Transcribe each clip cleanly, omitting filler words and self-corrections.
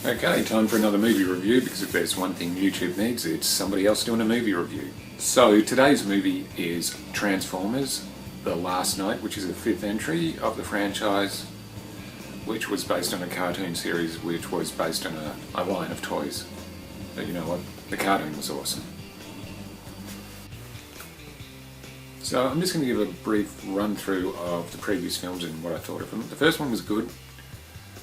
Okay, time for another movie review, because if there's one thing YouTube needs, it's somebody else doing a movie review. So today's movie is Transformers: The Last Knight, which is the fifth entry of the franchise, which was based on a cartoon series which was based on a line of toys. But you know what? The cartoon was awesome. So I'm just going to give a brief run through of the previous films and what I thought of them. The first one was good.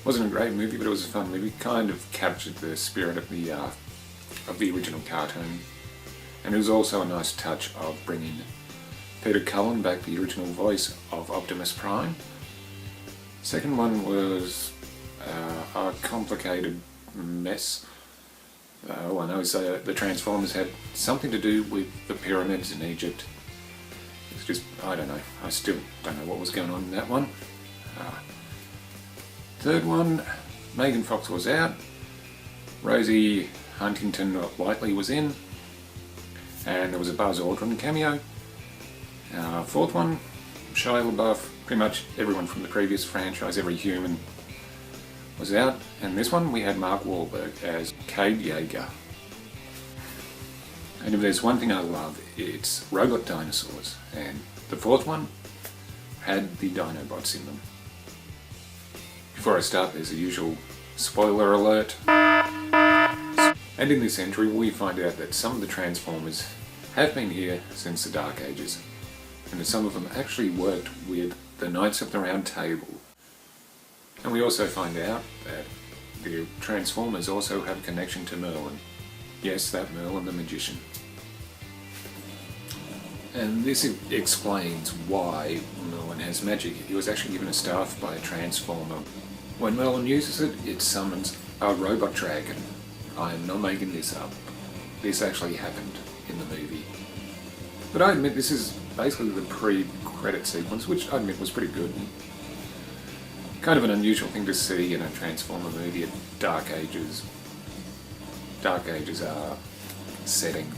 Wasn't a great movie, but it was a fun movie. Kind of captured the spirit of the original cartoon, and it was also a nice touch of bringing Peter Cullen back, the original voice of Optimus Prime. Second one was a complicated mess. All I know is the Transformers had something to do with the pyramids in Egypt. It's just, I don't know. I still don't know what was going on in that one. Third one, Megan Fox was out, Rosie Huntington-Whiteley was in, and there was a Buzz Aldrin cameo. Fourth one, Shia LaBeouf, pretty much everyone from the previous franchise, every human was out, and this one we had Mark Wahlberg as Cade Yeager. And if there's one thing I love, it's robot dinosaurs, and the fourth one had the Dinobots in them. Before I start, there's the usual spoiler alert. And in this entry we find out that some of the Transformers have been here since the Dark Ages, and that some of them actually worked with the Knights of the Round Table. And we also find out that the Transformers also have a connection to Merlin. Yes, that Merlin the Magician. And this explains why Merlin has magic. He was actually given a staff by a Transformer. When Merlin uses it, it summons a robot dragon. I am not making this up. This actually happened in the movie. But I admit this is basically the pre-credit sequence, which I admit was pretty good. Kind of an unusual thing to see in a Transformer movie at Dark Ages setting.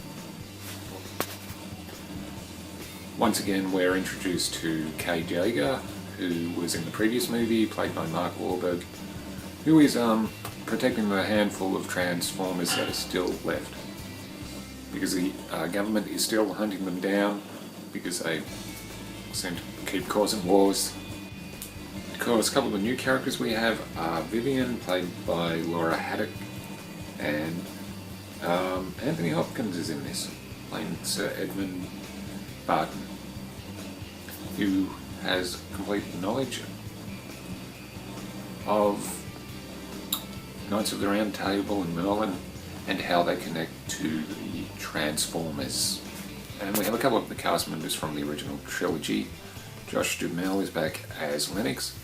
Once again, we're introduced to Cade Yeager, who was in the previous movie, played by Mark Wahlberg, who is protecting the handful of Transformers that are still left, because the government is still hunting them down, because they seem to keep causing wars. Of course, a couple of the new characters we have are Vivian, played by Laura Haddock, and Anthony Hopkins is in this, playing Sir Edmund Barton, who has complete knowledge of Knights of the Round Table and Merlin and how they connect to the Transformers. And we have a couple of the cast members from the original trilogy. Josh Duhamel is back as Lennox,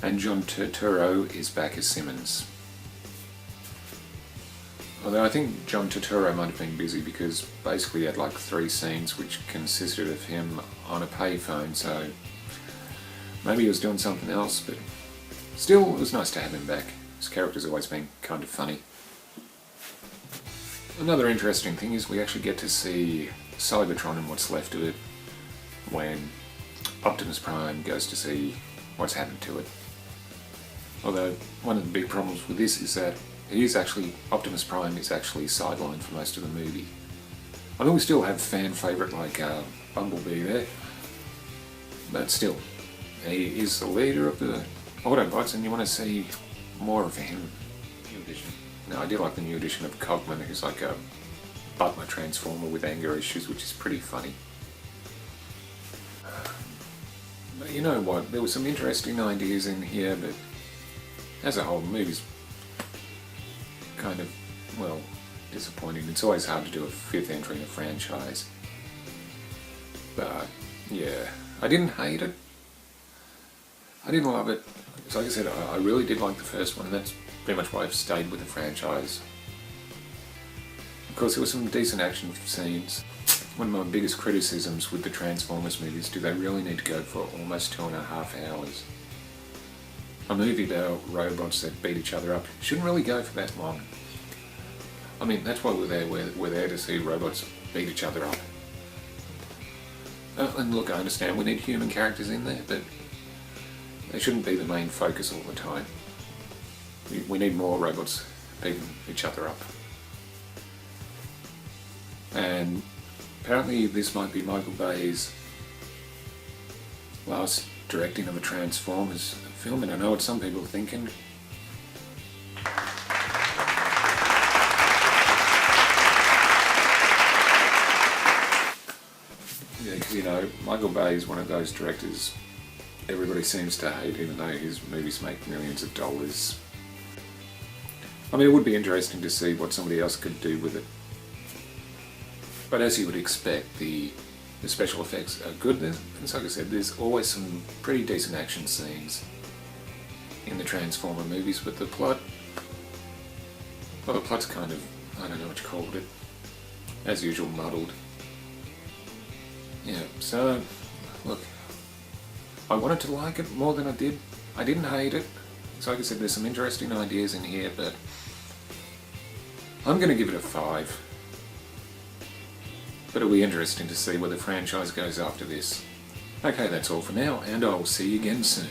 and John Turturro is back as Simmons. Although I think John Turturro might have been busy, because basically he had like 3 scenes which consisted of him on a payphone, so maybe he was doing something else, but still it was nice to have him back. His character's always been kind of funny. Another interesting thing is we actually get to see Cybertron and what's left of it when Optimus Prime goes to see what's happened to it. Although one of the big problems with this is that Optimus Prime is actually sidelined for most of the movie. I know we still have fan favourite like Bumblebee there, but still, he is the leader of the Autobots, and you want to see more of him. New edition. Now, I do like the new edition of Cogman, who's like a butler Transformer with anger issues, which is pretty funny. But you know what? There were some interesting ideas in here, but as a whole, the movie's kind of, well, disappointing. It's always hard to do a 5th entry in a franchise. But, yeah, I didn't hate it. I didn't love it. So like I said, I really did like the first one, and that's pretty much why I've stayed with the franchise. Of course, there were some decent action scenes. One of my biggest criticisms with the Transformers movies, do they really need to go for almost 2.5 hours? A movie about robots that beat each other up shouldn't really go for that long. I mean, that's why we're there. We're there to see robots beat each other up. And look, I understand we need human characters in there, but they shouldn't be the main focus all the time. We need more robots beating each other up. And apparently this might be Michael Bay's last directing of a Transformers film, and I know what some people are thinking. Yeah, because you know, Michael Bay is one of those directors everybody seems to hate, even though his movies make millions of dollars. I mean, it would be interesting to see what somebody else could do with it. But as you would expect, the special effects are good. And like I said, there's always some pretty decent action scenes in the Transformer movies, but the plot, well, the plot's kind of, I don't know what you called it, as usual, muddled. Yeah, so, look, I wanted to like it more than I did. I didn't hate it. So like I said, there's some interesting ideas in here, but I'm going to give it a 5. But it'll be interesting to see where the franchise goes after this. Okay, that's all for now, and I'll see you again soon.